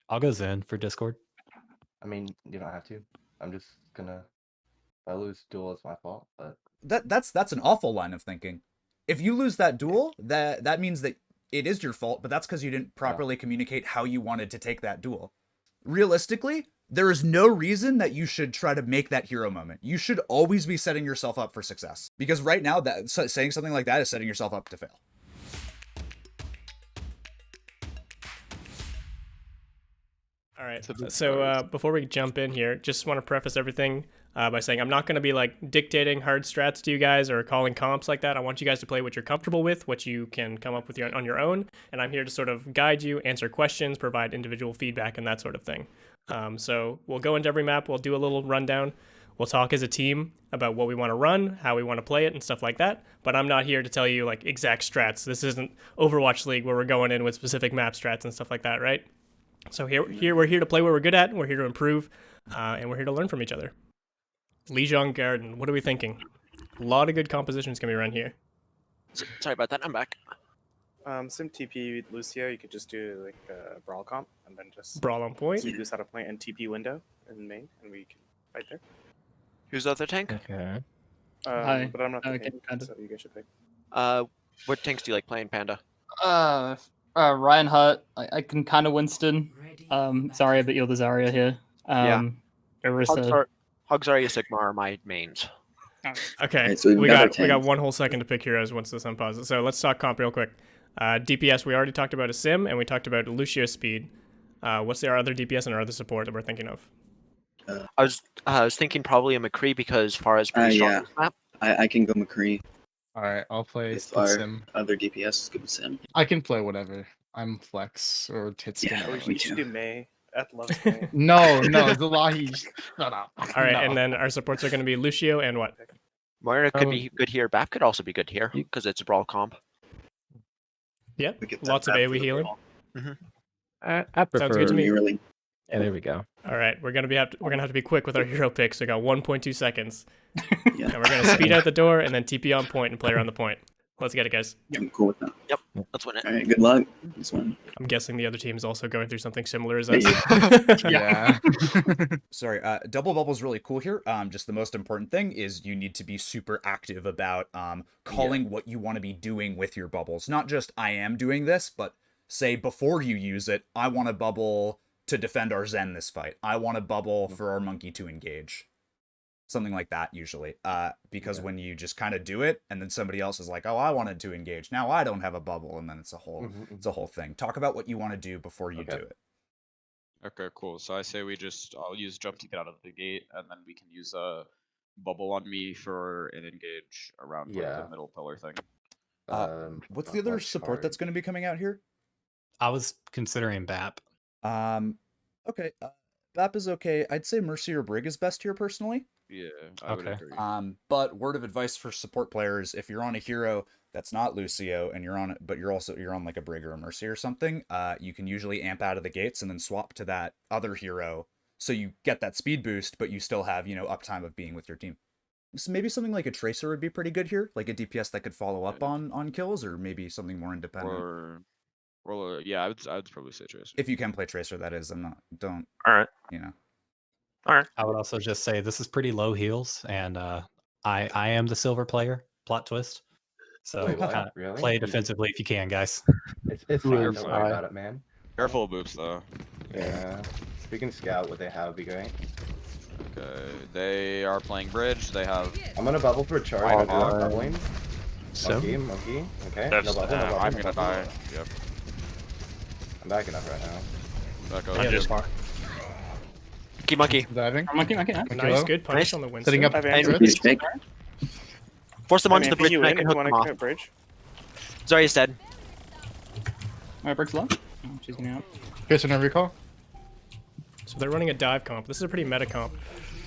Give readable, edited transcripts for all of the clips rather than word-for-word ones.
I'll go Zen for Discord. I mean, you don't have to. I'm just gonna. If I lose duel, it's my fault. But that's an awful line of thinking. If you lose that duel, that means that it is your fault, but that's because you didn't properly communicate how you wanted to take that duel. Realistically, there is no reason that you should try to make that hero moment. You should always be setting yourself up for success. Because right now, that saying something like that is setting yourself up to fail. All right, so before we jump in here, just want to preface everything by saying I'm not going to be like dictating hard strats to you guys or calling comps like that. I want you guys to play what you're comfortable with, what you can come up with on your own, and I'm here to sort of guide you, answer questions, provide individual feedback, and that sort of thing. So we'll go into every map, we'll do a little rundown, we'll talk as a team about what we want to run, how we want to play it, and stuff like that, but I'm not here to tell you like exact strats. This isn't Overwatch League where we're going in with specific map strats and stuff like that, right? So here we're here to play what we're good at, we're here to improve, and we're here to learn from each other. Lijang Garden, what are we thinking? A lot of good compositions can be run here. Sorry about that, I'm back. Sim TP Lucio, you could just do like a brawl comp and then just Brawl on point. keep this out of point and TP window in main, and we can fight there. Who's the other tank? Okay. But I'm not the Okay, tank, Panda. so you guys should pick. What tanks do you like playing, Panda? Ryan Hut. I can kind of Winston. Zarya, but you're the Zarya here. Orisa. Hogs Zarya Sigma are my mains. Okay, Right, so we got our got tanks. 1 whole second to pick heroes once this unpauses. So let's talk comp real quick. DPS, we already talked about a Sim, and we talked about Lucio speed. What's our other DPS and our other support that we're thinking of? I was thinking probably a McCree because far as pretty strong yeah. on this map. I can go McCree. Alright, I'll play If our Sim. other DPS is good with Sim. I can play whatever. I'm Flex or Titskin. Yeah, Oh, me you should too. do May. Eth loves May. No, Zalahi, shut up. All right, No. and then our supports are going to be Lucio and what? Moira could Oh. be good here. Bap could also be good here because it's a brawl comp. Yeah, We get lots of that AoE for the healing. brawl. I prefer. good to me. Really. Yeah, there we go. All right, we're gonna have to be quick with our hero picks. We got 1.2 seconds, Yeah. and we're gonna speed out the door and then TP on point and play around the point. Let's get it, guys. I'm cool with that. Let's win it. All right, good luck. This one. I'm guessing the other team is also going through something similar as us. Yeah. Sorry, double bubble's really cool here. Just the most important thing is you need to be super active about calling what you want to be doing with your bubbles. Not just I am doing this, but say before you use it, I want a bubble to defend our Zen this fight. I want a bubble for our monkey to engage. Something like that usually. Because when you just kind of do it and then somebody else is like, oh, I wanted to engage. Now I don't have a bubble, and then it's a whole thing. Talk about what you want to do before you do it. Okay, cool. So I say I'll use jump to get out of the gate, and then we can use a bubble on me for an engage around like, the middle pillar thing. What's the other support that's going to be coming out here? I was considering BAP. Okay. BAP is okay. I'd say Mercy or Brig is best here personally. Yeah, I would Okay. agree. But word of advice for support players: if you're on a hero that's not Lucio and you're on like a Brig or a Mercy or something, you can usually amp out of the gates and then swap to that other hero, so you get that speed boost, but you still have uptime of being with your team. So maybe something like a Tracer would be pretty good here, like a DPS that could follow up on kills, or maybe something more independent. Or yeah, I'd probably say Tracer. If you can play Tracer, that is. All right. I would also just say this is pretty low heals, and I am the silver player. Plot twist. So Wait, what? Really? play defensively if you can, guys. It's fine. Don't worry about it, man. Careful of boops though. Yeah. If we can scout what they have, would be great. Okay, they are playing bridge. They have. I'm gonna bubble for charge. I'm bubbling. So Monkey. Okay. There's, No bubble, no bubble, I'm no gonna bubble. die. Yep. I'm backing up right now. Back up. yeah, there's more. Monkey. Diving. Monkey. Nice, good punish on the Winston. Setting up. I've And answered. Please pick. Force them onto I the mean, bridge you and I win can if you hook want them to off. commit bridge. Zarya's dead. Alright, Brick's low. Oh, she's getting out. Pierce and recall. So they're running a dive comp. This is a pretty meta comp.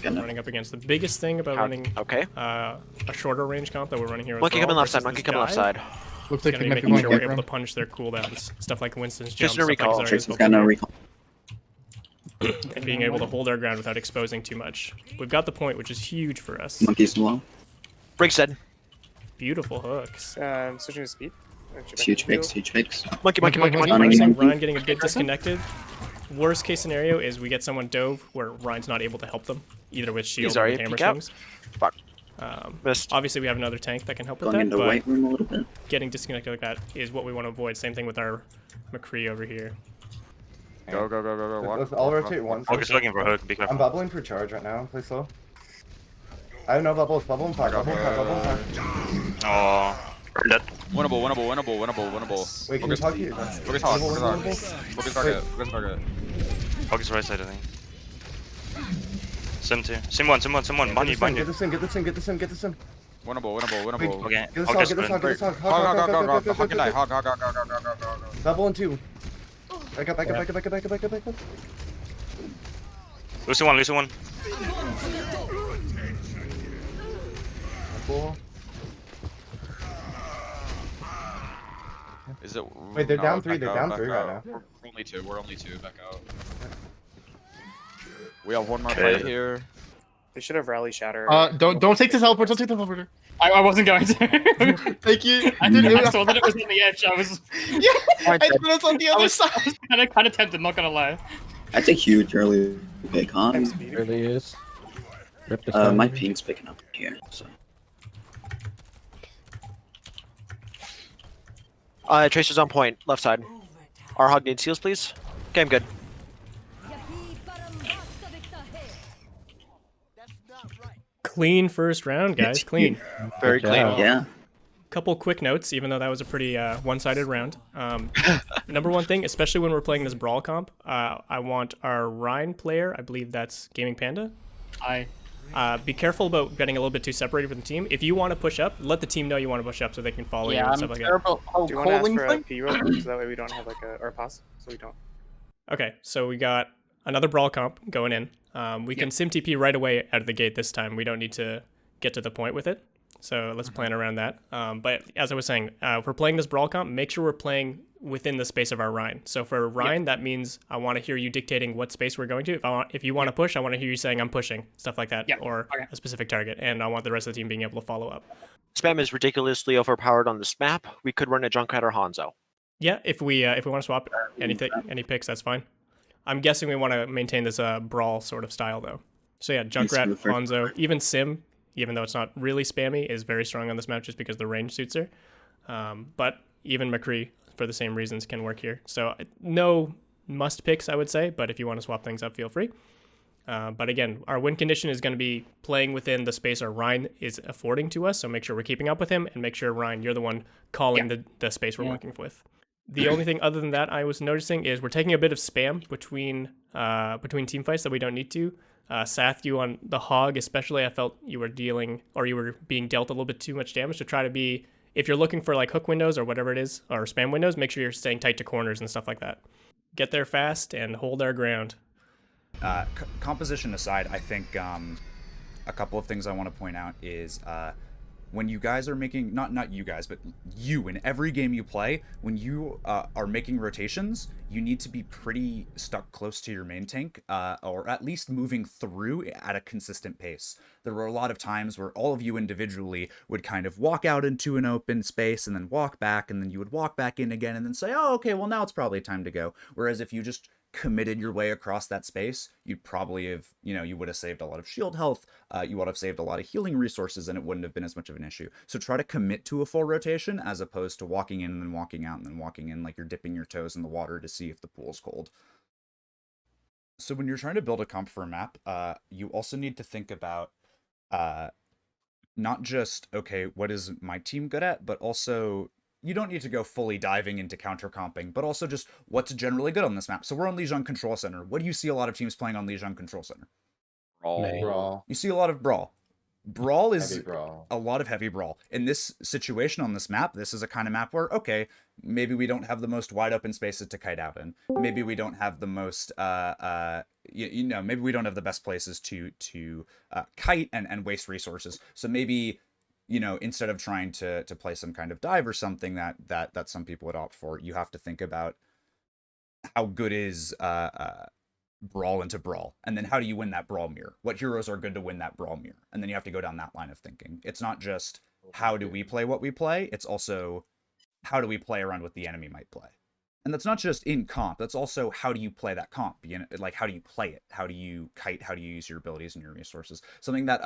We're running up against the biggest thing about running Okay. a shorter range comp that we're running here. Monkey overall coming left side. versus Monkey this coming left dive. side. Looks like Gonna he be might be making going sure we're right able to from. punish their cooldowns, stuff like Winston's Just jump, a stuff like recall. Zarya's Tracer's ult got no here, recall. and being able to hold our ground without exposing too much. We've got the point, which is huge for us. Monkey's low. Briggs dead. Beautiful hooks. Switching to speed. Huge picks, huge picks. Monkey. Monkey. Ryan getting a bit disconnected. Worst case scenario is we get someone dove where Ryan's not able to help them, either with shield or Sorry, with hammer peek out. swings. Fuck. Missed. Obviously, we have another tank that can help with Going that, into but white room a little bit. getting disconnected like that is what we want to avoid. Same thing with our McCree over here. Go, go, go, go, go. Walk, I'll walk, rotate walk, once. walk. Focus looking for hook. Be careful. I'm bubbling for charge right now. Play slow. I have no bubbles. Bubble and pack. Bubble and pack. Bubble and pack. Oh, dead. Winnable, winnable, winnable, winnable, winnable. Wait, can you Focus, talk to you? focus hard, focus hard. Focus target, focus target. Focus right side, I think. Sim 2. Sim 1, Sim 1, Sim 1. Behind you, behind Get you. this in. Get this in. Get this in. Get this in. Winnable, winnable, winnable. Okay, Get this I'll hog. just Get this hog. Get this hog. Hog, hog, hog, hog, hog, hog, and die. Hog, hog, hog, hog, hog, hog, hog, hog. Double and 2. Back up. Back up. Back up. Back up. Back up. Back up. Back up. Lucy 1, Lucy 1. Cool. Is it? Wait, they're no, down 3. back They're out, down back 3 right out. now. We're only 2. We're only 2. Back out. We have one more Okay. fight here. They should have rally shatter. Don't take the teleport. Don't take the teleporter. I wasn't going to. Thank you. I didn't. I saw that it was on the edge. I was. Yeah, I thought it's on the I other was side. kind of tempted. Not gonna lie. That's a huge early pick, huh? That's beautiful. Really is. Rip the My side. ping's picking up here, so. Tracer's on point, left side. Our hog needs heals, please. Okay, I'm good. Clean first round, guys. Clean. Very Good clean. job. Yeah. Couple quick notes, even though that was a pretty one-sided round. Number one thing, especially when we're playing this brawl comp, I want our Rhine player, I believe that's Gaming Panda. Be careful about getting a little bit too separated from the team. If you want to push up, let the team know you want to push up so they can follow you Yeah, and I'm stuff like that. terrible. Do you want to ask for a P roll so that way we don't have like a or pass, so we don't. Okay, so we got another brawl comp going in. We can sim TP right away out of the gate this time. We don't need to get to the point with it. So let's plan around that. But as I was saying, if we're playing this brawl comp, make sure we're playing within the space of our Rhine. So for Rhine, that means I want to hear you dictating what space we're going to. If you want to push, I want to hear you saying I'm pushing, stuff like that, or a specific target. And I want the rest of the team being able to follow up. Spam is ridiculously overpowered on this map. We could run a Junkrat or Hanzo. Yeah, if we want to swap any picks, that's fine. I'm guessing we want to maintain this brawl sort of style though. So yeah, Junkrat, Hanzo, even Sim, even though it's not really spammy, is very strong on this map just because the range suits her. But even McCree, for the same reasons, can work here. So no must picks, I would say, but if you want to swap things up, feel free. But again, our win condition is going to be playing within the space our Rhine is affording to us, so make sure we're keeping up with him, and make sure, Rhine, you're the one calling the space we're working with. The only thing other than that I was noticing is we're taking a bit of spam between team fights that we don't need to. Sath, you on the hog especially, I felt you were being dealt a little bit too much damage. To try to be, if you're looking for like hook windows or whatever it is, or spam windows, make sure you're staying tight to corners and stuff like that. Get there fast and hold our ground. Composition aside, I think a couple of things I want to point out is when you guys are making, not you guys, but you in every game you play, when you are making rotations, you need to be pretty stuck close to your main tank, or at least moving through at a consistent pace. There were a lot of times where all of you individually would kind of walk out into an open space and then walk back, and then you would walk back in again and then say, oh, okay, well now it's probably time to go. Whereas if you just committed your way across that space, you'd probably have, you would have saved a lot of shield health, you would have saved a lot of healing resources, and it wouldn't have been as much of an issue. So try to commit to a full rotation as opposed to walking in and then walking out and then walking in like you're dipping your toes in the water to see if the pool's cold. So when you're trying to build a comp for a map, you also need to think about not just, okay, what is my team good at, but also you don't need to go fully diving into counter-comping, but also just what's generally good on this map. So we're on Lijang Control Center. What do you see a lot of teams playing on Lijang Control Center? Brawl. You see a lot of Brawl. Brawl is Heavy brawl. a lot of heavy Brawl. In this situation on this map, this is a kind of map where, okay, maybe we don't have the most wide open spaces to kite out in. Maybe we don't have the most, maybe we don't have the best places to kite and waste resources. So maybe, instead of trying to play some kind of dive or something that some people would opt for, you have to think about how good is Brawl into Brawl, and then how do you win that Brawl mirror? What heroes are good to win that Brawl mirror? And then you have to go down that line of thinking. It's not just how do we play what we play, it's also how do we play around what the enemy might play. And that's not just in comp. That's also how do you play that comp? Like how do you play it? How do you kite? How do you use your abilities and your resources? Something that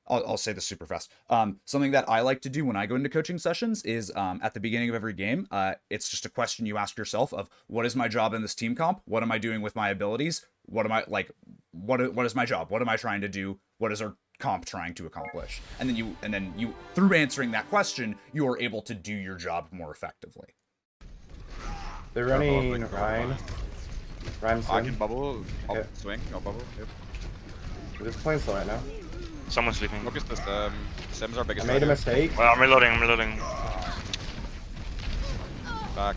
I'll say this super fast. Something that I like to do when I go into coaching sessions is at the beginning of every game, it's just a question you ask yourself of what is my job in this team comp? What am I doing with my abilities? What am I like? What is my job? What am I trying to do? What is our comp trying to accomplish? And then you through answering that question, you are able to do your job more effectively. They're running Ryan. Ryan I Sim. can bubble. I'll Okay. swing. I'll bubble. Yep. We're just playing slow right now. Someone's sleeping. Focus this. Sim's our I biggest. made a target. mistake. Well, I'm reloading. Back.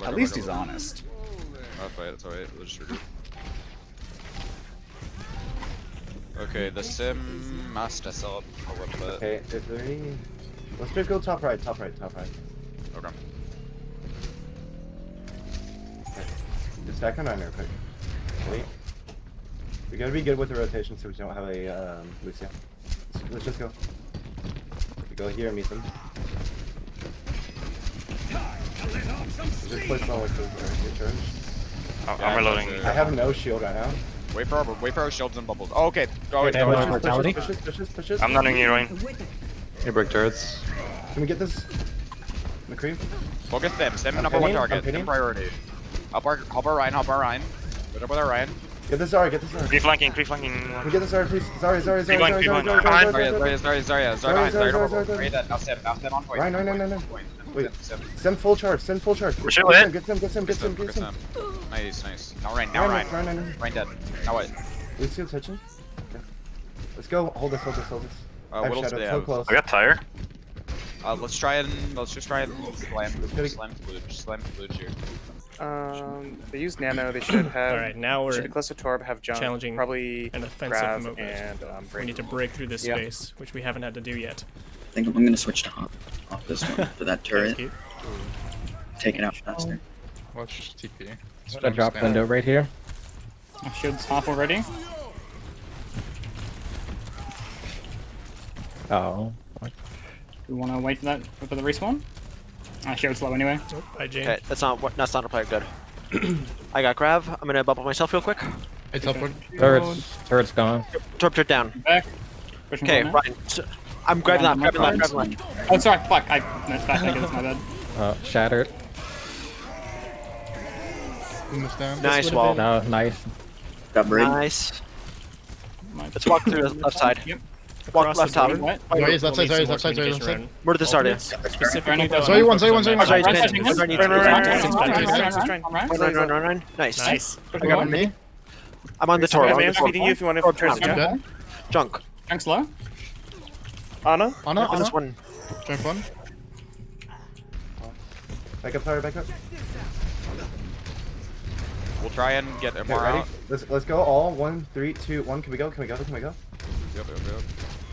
At least he's honest. That's alright. We'll just regroup. Okay, the sim master sub a little bit. Okay, is there any... Let's just go top right. Okay. Just back on real quick. Wait. We gotta be good with the rotation so we don't have a Lucia. Let's just go. We go here and meet them. Just play small with the charge. I'm reloading. I have no shield right now. Wait for our shields and bubbles. Oh, okay. Go ahead. damage Go ahead. mortality. Push it. I'm not in here, Ryan. Hey, break turrets. Can we get this? McCree? Focus them. Sim I'm number one pinning, I'm target. Sim pinning. priority. Help our Ryan. Good up with our Ryan. Get this Zarya, get this Zarya. Free flanking. Can we get this Zarya, please? Zarya. Free blind. Zarya, now Sim on point. Ryan. Point. Wait. Sim. Send full charge. We're still Get in. Get some. Focus them. Nice. Now Ryan. Ryan. Ryan dead. Now what? Lucio touching. Okay. Let's go. Hold this. I have What else do shadow they so have? close. I got tire. Let's just try and slam Flute here. They use nano. They should have. All right, now Should we're be close to Torb. Have jump. challenging Probably an offensive grab movement. and We break. need to break through this Yeah. space, which we haven't had to do yet. I think I'm gonna switch to hop off this one for that turret. Cute. Take it out faster. Watch TP. I drop window right here. My shield's half already. Oh. We want to wait for that for the respawn. My shield's low anyway. Oh, bye, Jane. Okay, that's not a player. Good. I got grab. I'm gonna bubble myself real quick. I teleport. Turret's gone. Torp down. Back. Pushing Okay, forward now. Ryan. I'm grabbing left. Oh, sorry. Fuck. I missed back. I guess my bad. Shattered. This down. Nice wall. No, nice. Got break. Nice. Let's walk through the left side. Yep. Walk Across left the top. board. What? Zarya's left side, We'll need Zarya's some left more side, Zarya's left communication side. around Where did this start alternates, is? specifically though, Zarya one, focus Zarya on one, that. Zarya one. Zarya's pinned. Zarya needs to run. Nice. Nice. I got me. I'm on the Torb. I'm feeding you if you want to Torb turn down. I'm dead. Junk. Junk's low. Ana? Ana. This one. Jump one. Back up, Zarya, back up. We'll try and get Okay, MR ready? out. Let's go all. 1, 3, 2, 1. Can we go? Yep.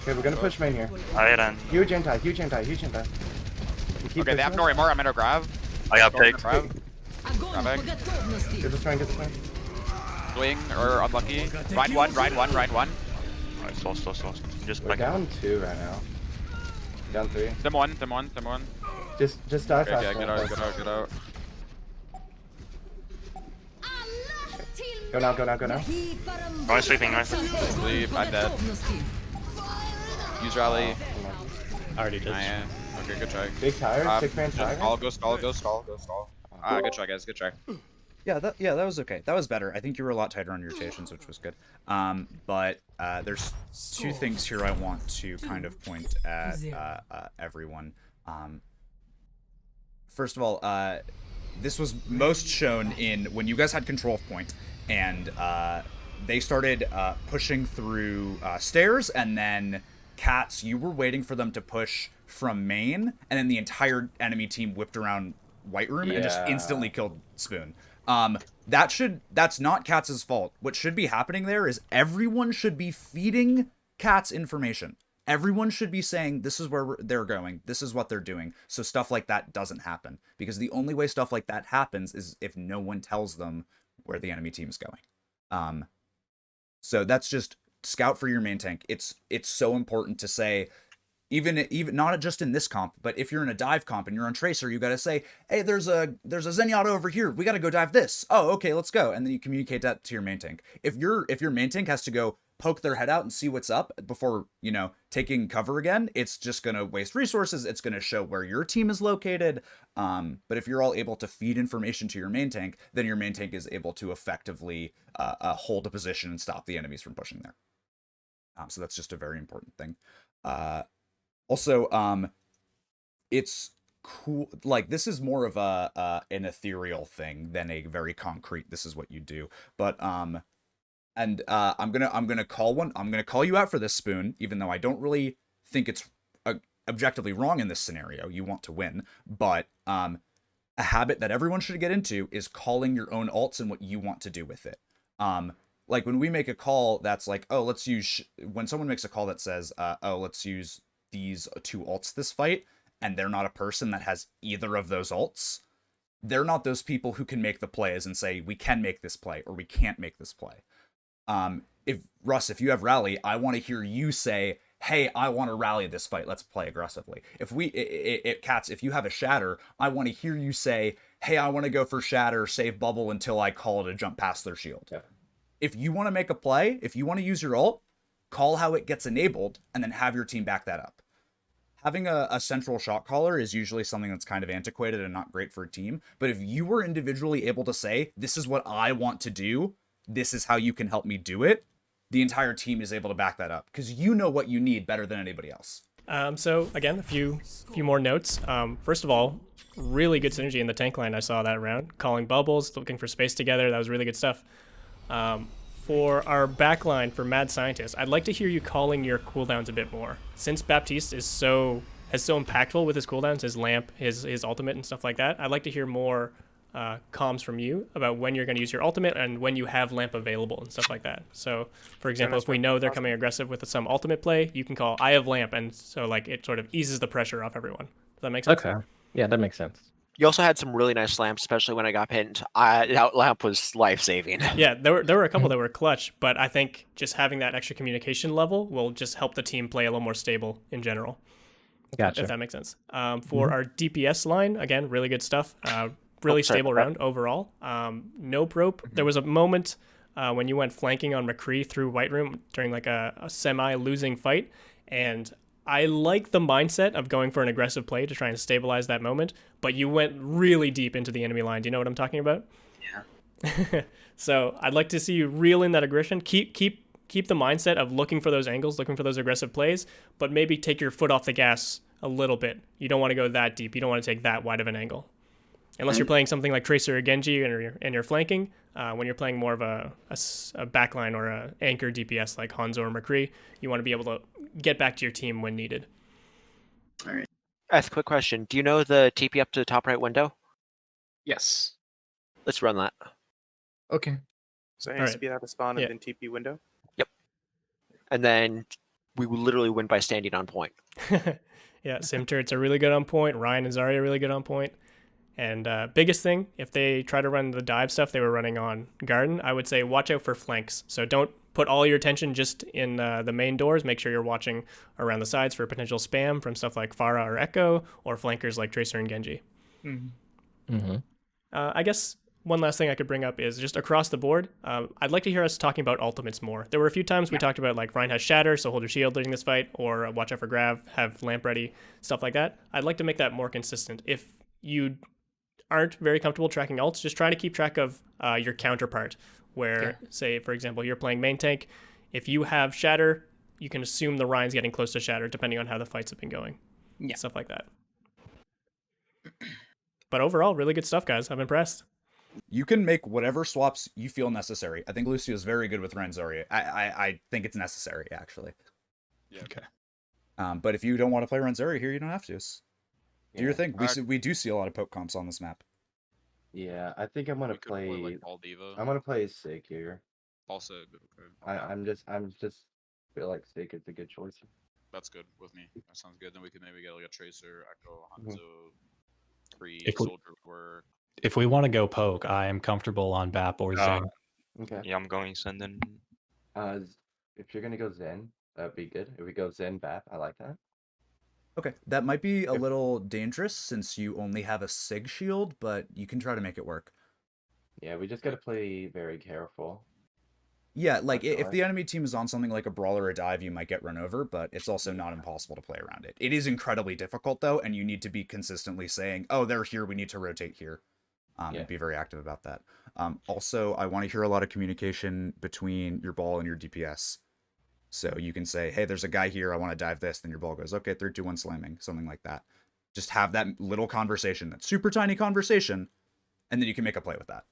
Okay, we're gonna push main here. I ran. Huge anti. We keep Okay, they pushing have it. no MR. I'm gonna grab. I got Grabbing. picked. Grabbing. Get this Ryan. Swing or unlucky. Ride one. Alright, slow. Just We're back. down 2 right now. Down 3. Sim one. Just die Okay, fast. yeah, man. get out. Go now. Ryan sleeping, right? Sleep. I'm dead. Use rally. Already did. Okay, good try. Big tire, 6-man Just tire. Go stall. Good try, guys. Good try. Yeah, that was okay. That was better. I think you were a lot tighter on your rotations, which was good. But there's two things here I want to kind of point at everyone. First of all, this was most shown in when you guys had control of point, and they started pushing through stairs, and then Cats, you were waiting for them to push from main, and then the entire enemy team whipped around White Room and just instantly killed Spoon. That's not Cats' fault. What should be happening there is everyone should be feeding Cats information. Everyone should be saying, this is where they're going, this is what they're doing, so stuff like that doesn't happen. Because the only way stuff like that happens is if no one tells them where the enemy team's going. So that's just scout for your main tank. It's so important to say, even not just in this comp, but if you're in a dive comp and you're on Tracer, you got to say, hey, there's a Zenyatta over here. We got to go dive this. Oh, okay, let's go. And then you communicate that to your main tank. If your main tank has to go poke their head out and see what's up before, taking cover again, it's just going to waste resources. It's going to show where your team is located. But if you're all able to feed information to your main tank, then your main tank is able to effectively hold a position and stop the enemies from pushing there. So that's just a very important thing. Also, it's cool. Like, this is more of an ethereal thing than a very concrete, this is what you do. But, I'm gonna call you out for this, Spoon, even though I don't really think it's objectively wrong in this scenario. You want to win, but, a habit that everyone should get into is calling your own ults and what you want to do with it. Like, when we make a call that's like, oh, let's use, when someone makes a call that says, oh, let's use these 2 ults this fight, and they're not a person that has either of those ults, they're not those people who can make the plays and say, we can make this play, or we can't make this play. If you have rally, I want to hear you say, hey, I want to rally this fight, let's play aggressively. Cats, if you have a shatter, I want to hear you say, hey, I want to go for shatter, save bubble until I call to jump past their shield. Yeah. If you want to make a play, if you want to use your ult, call how it gets enabled, and then have your team back that up. Having a central shot caller is usually something that's kind of antiquated and not great for a team, but if you were individually able to say, this is what I want to do, this is how you can help me do it, the entire team is able to back that up, because you know what you need better than anybody else. So again, a few more notes. First of all, really good synergy in the tank line I saw that round. Calling bubbles, looking for space together, that was really good stuff. For our backline for Mad Scientist, I'd like to hear you calling your cooldowns a bit more. Since Baptiste is so impactful with his cooldowns, his lamp, his ultimate and stuff like that, I'd like to hear more comms from you about when you're going to use your ultimate and when you have lamp available and stuff like that. So, for example, if we know they're coming aggressive with some ultimate play, you can call, I have lamp, and so like it sort of eases the pressure off everyone. Does that make sense? Okay. Yeah, that makes sense. You also had some really nice lamps, especially when I got pinned. That lamp was life-saving. Yeah, there were a couple that were clutch, but I think just having that extra communication level will just help the team play a little more stable in general. Gotcha. If that makes sense. For our DPS line, again, really good stuff. Really stable round overall. Nope rope. There was a moment when you went flanking on McCree through White Room during like a semi-losing fight, and I like the mindset of going for an aggressive play to try and stabilize that moment, but you went really deep into the enemy line. Do you know what I'm talking about? Yeah. So I'd like to see you reel in that aggression. Keep the mindset of looking for those angles, looking for those aggressive plays, but maybe take your foot off the gas a little bit. You don't want to go that deep. You don't want to take that wide of an angle. Unless you're playing something like Tracer or Genji and you're flanking, when you're playing more of a backline or a anchor DPS like Hanzo or McCree, you want to be able to get back to your team when needed. All right. Ask a quick question. Do you know the TP up to the top right window? Yes. Let's run that. Okay. So speed out of spawn and then TP window? Yep. And then we will literally win by standing on point. Yeah, Sim Turrets are really good on point. Ryan and Zarya are really good on point. And biggest thing, if they try to run the dive stuff they were running on Garden, I would say watch out for flanks. So don't put all your attention just in the main doors. Make sure you're watching around the sides for potential spam from stuff like Pharah or Echo, or flankers like Tracer and Genji. I guess one last thing I could bring up is just across the board, I'd like to hear us talking about ultimates more. There were a few times we talked about like Ryan has Shatter, so hold your shield during this fight, or watch out for Grav, have Lamp ready, stuff like that. I'd like to make that more consistent. If you aren't very comfortable tracking ults, just try to keep track of your counterpart, where, say, for example, you're playing main tank. If you have Shatter, you can assume the Ryan's getting close to Shatter, depending on how the fights have been going. Yeah. Stuff like that. But overall, really good stuff, guys. I'm impressed. You can make whatever swaps you feel necessary. I think Lucio is very good with Renzoria. I think it's necessary, actually. Yeah. Okay. But if you don't want to play Renzoria here, you don't have to. Do your thing. We do see a lot of poke comps on this map. Yeah, I think I'm gonna play. Like All Diva. I'm gonna play Sig here. Also good. Okay. I'm just feel like Sig is a good choice. That's good with me. That sounds good. Then we can maybe get like a Tracer, Echo, Hanzo, Soldier work. If we want to go poke, I am comfortable on BAP or Zen. Okay. Yeah, I'm going Zen then. If you're gonna go Zen, that'd be good. If we go Zen BAP, I like that. Okay, that might be a little dangerous since you only have a Sig shield, but you can try to make it work. Yeah, we just gotta play very careful. Yeah, like That's if all the enemy team is on something like a brawl or a dive, you might get run over, but it's also not impossible to play around it. It is incredibly difficult though, and you need to be consistently saying, "Oh, they're here. We need to rotate here," and be very active about that. Also, I want to hear a lot of communication between your ball and your DPS. So you can say, "Hey, there's a guy here. I want to dive this." Then your ball goes, "Okay, 3, 2, 1, slamming," something like that. Just have that little conversation, that super tiny conversation, and then you can make a play with that.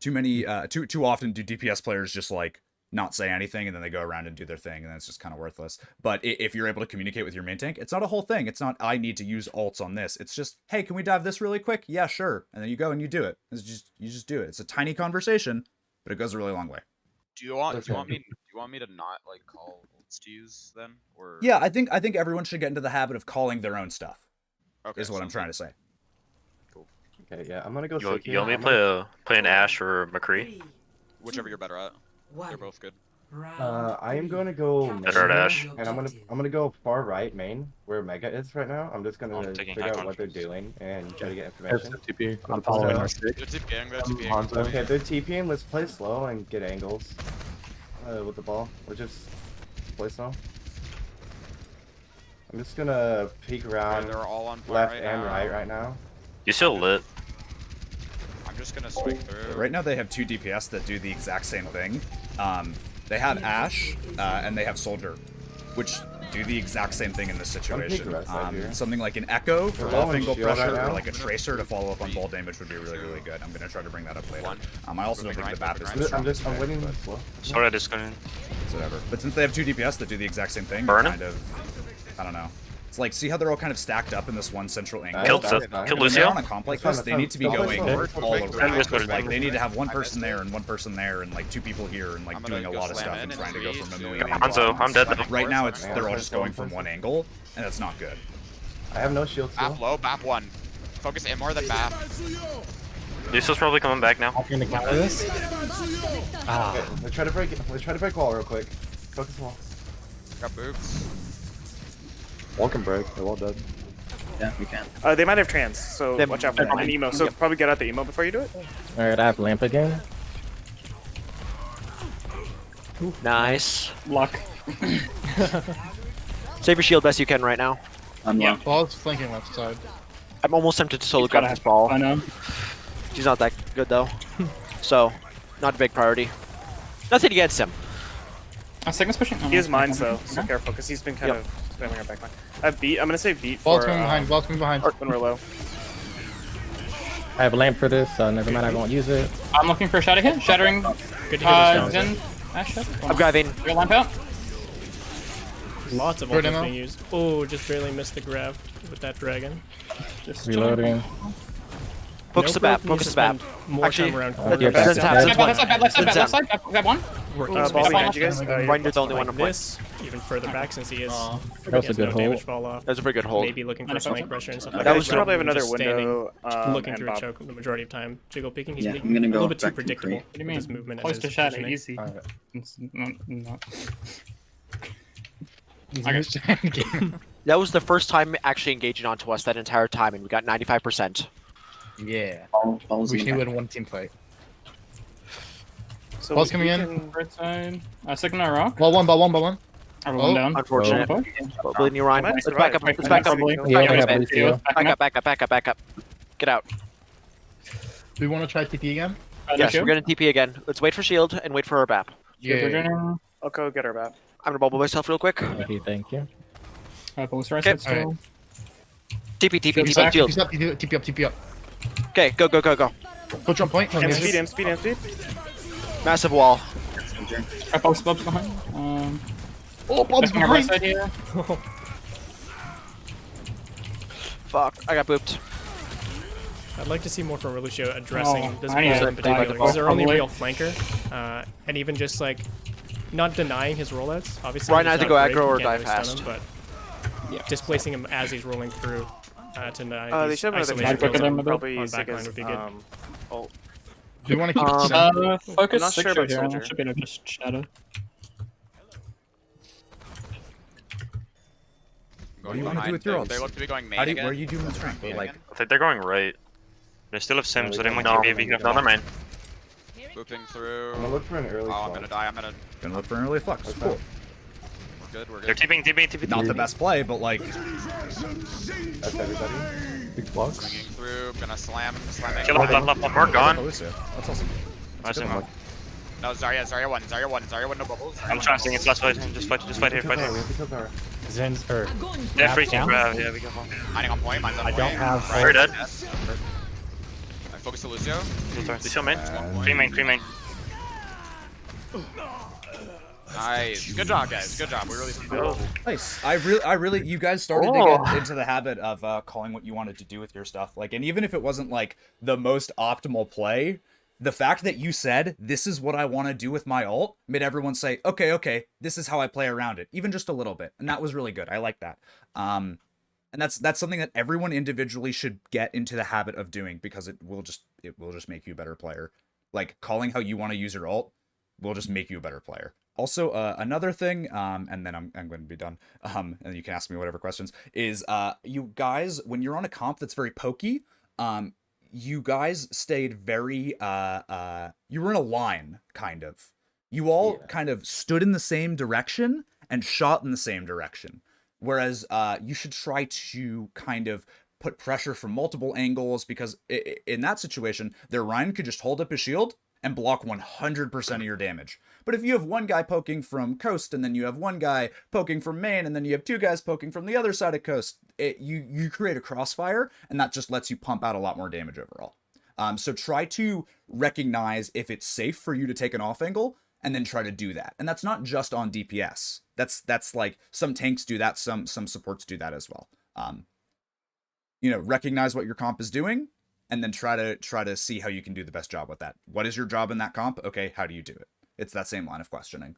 Too often do DPS players just like not say anything and then they go around and do their thing and then it's just kind of worthless. But if you're able to communicate with your main tank, it's not a whole thing. It's not I need to use ults on this. It's just, hey, can we dive this really quick? Yeah, sure. And then you go and you do it. You just do it. It's a tiny conversation, but it goes a really long way. Do you want me to not like call ults to use then, or? Yeah, I think everyone should get into the habit of calling their own stuff. Okay, is what I'm trying to say. Okay, yeah, I'm gonna go. You want me to play an Ashe or McCree? Whichever you're better at. They're both good. I am going to go Better at Ashe. and I'm gonna go far right main where Mega is right now. I'm just gonna figure out what they're doing and try to get information. I'm following our They're TPing, they're TPing. Okay, they're TPing. Let's play slow and get angles with the ball. Or just play slow. I'm just gonna peek around They're all on left right and now. right now. You still lit? I'm just gonna swing through. Right now they have 2 DPS that do the exact same thing. They have Ashe and they have Soldier, which do the exact same thing in this situation. Something like an Echo for off angle pressure or like a Tracer to follow up on ball damage would be really, really good. I'm gonna try to bring that up later. I also don't think the BAP is the strongest. I'm winning but slow. Sorry, I disconnected. whatever. But since they have 2 DPS that do the exact same thing, Burn kind of, I don't know. It's like, see how they're all kind of stacked up in this one central angle? Kill When Lucio. they're on a comp like this, they need to be going all around. Like, they need to have one Nice. person there and one person there and like 2 people here and like doing a lot of stuff and trying to go from a million angles. Hanzo, I'm dead though. Right now, they're all just going from one angle, and that's not good. I have no shield still. BAP low, BAP 1. Focus in more than BAP. Lucio's probably coming back now. I'm gonna counter this. Okay, let's try to break it. Let's try to break wall real quick. Focus wall. Got boobs. Wall can break. They're all dead. Yeah, we can. They might have trans, so watch out for that. An emo, so probably get out the emo before you do it. Alright, I have lamp again. Nice. Luck. Save your shield best you can right now. Ball's flanking left side. I'm almost tempted to solo grab this ball. I know. He's not that good though. So, not a big priority. Nothing against him. Sigma's pushing. He has mines though, so careful, because he's been kind of spamming our backline. I have beat. I'm gonna say beat Ball's for coming behind. Ball's coming behind. when we're low. I have a lamp for this, so never mind, I won't use it. I'm looking for a shatter here. Shattering. Good to hear this, Zen. Ash shot. I'm grabbing. Your lamp out. Lots of Good ultimates enough. being used. Oh, just barely missed the grab with that dragon. Just Reloading. Focus the BAP. Focus the BAP. More Actually, time around Yeah, corners. Zen's half. Zen's one. left side, left side, left side. Grab one. Working Ball space behind you guys. Ryan's the only one to like play. this, even further back since he is. That was he a has good no hold. damage fall off. That was a pretty good hold. Maybe looking for flank pressure and stuff like That that. was probably have rather than another just standing, window. looking and through a Bob. choke the majority of time. Jiggle peeking. He's Yeah, being I'm gonna a go little bit too back to predictable. McCree. What do you with mean? his movement and Close his to shatter, positioning. easy. Alright. It's not. That was the first time actually engaging onto us that entire time, and we got 95%. Yeah. Ball's We in should back. win one team fight. So Ball's we coming in. can- Right side. Second on rock. Ball one, ball one, ball one. One down. Unfortunate. Bleeding you, Ryan. Might Let's survive. back up. Let's back up. Probably. Let's Yeah, back I up. have Lucio. Back up. Back up. Back up. Back up. Get out. Do we want to try TP again? Yes, we're gonna TP again. Let's wait for shield and wait for our BAP. Yeah. I'll go get our BAP. I'm gonna bubble myself real quick. Okay, thank you. Police right Okay. side still. TP. TP. TP up, Shield. TP up, TP up. Okay. Go. Go. Go. Go. Go jump point. Amp speed, amp speed, amp speed. Massive wall. Bob's behind. Oh, Bob's Second on right behind. side here. Fuck. I got booped. I'd like to see more from Relucio addressing Oh, this I need ball to in die particular. to the He's our only ball. real flanker, and even just like not denying his rollouts. Obviously, Ryan he's either not go great, aggro you or can't dive really stun fast. him, but displacing him as he's rolling through to deny They these should have isolation another kills mid. on probably backline Sigga's, would be good. ult. Do we want to keep Focus. I'm not sure about Soldier. Should be enough just shadow. What do you want to do with your ults? They look to be going main Where again. are you doing this rank? Main Like, again? I think they're going right. They still have Sims, so they might No. maybe have another main. Looping through. I'm gonna look for an early. Oh, I'm gonna die. I'm gonna. gonna look for an early flux. Okay. Cool. We're good. We're They're good. TPing. Not the best play, but like, That's everybody. Big blocks. Swinging through. Gonna slam. Kill him, left, more gone. That's awesome. Nice him. No, Zarya one, no bubbles. I'm trying to sing it, let's fight. Just fight here, We fight have here. to kill Zara. Zin's or Yeah, free down? team. Yeah, we go home. Mining on point. Mine's on I point. don't have. We're dead. Yes. I focus to Lucio. We still main. And- Three main. Nice. Good job, guys. Good job. We really. Nice. I really, you guys started to get into the habit of calling what you wanted to do with your stuff. Like, and even if it wasn't like the most optimal play, the fact that you said, this is what I want to do with my ult, made everyone say, okay, this is how I play around it, even just a little bit. And that was really good. I like that. And that's something that everyone individually should get into the habit of doing, because it will just make you a better player. Like, calling how you want to use your ult will just make you a better player. Also, another thing, and then I'm going to be done, and you can ask me whatever questions, is you guys, when you're on a comp that's very pokey, you guys stayed very, you were in a line, kind of. You all kind of stood in the same direction and shot in the same direction. Whereas you should try to kind of put pressure from multiple angles, because in that situation, their Ryan could just hold up his shield and block 100% of your damage. But if you have one guy poking from coast, and then you have one guy poking from main, and then you have two guys poking from the other side of coast, you create a crossfire, and that just lets you pump out a lot more damage overall. So try to recognize if it's safe for you to take an off angle, and then try to do that. And that's not just on DPS. That's like, some tanks do that, some supports do that as well. Recognize what your comp is doing, and then try to see how you can do the best job with that. What is your job in that comp? Okay, how do you do it? It's that same line of questioning.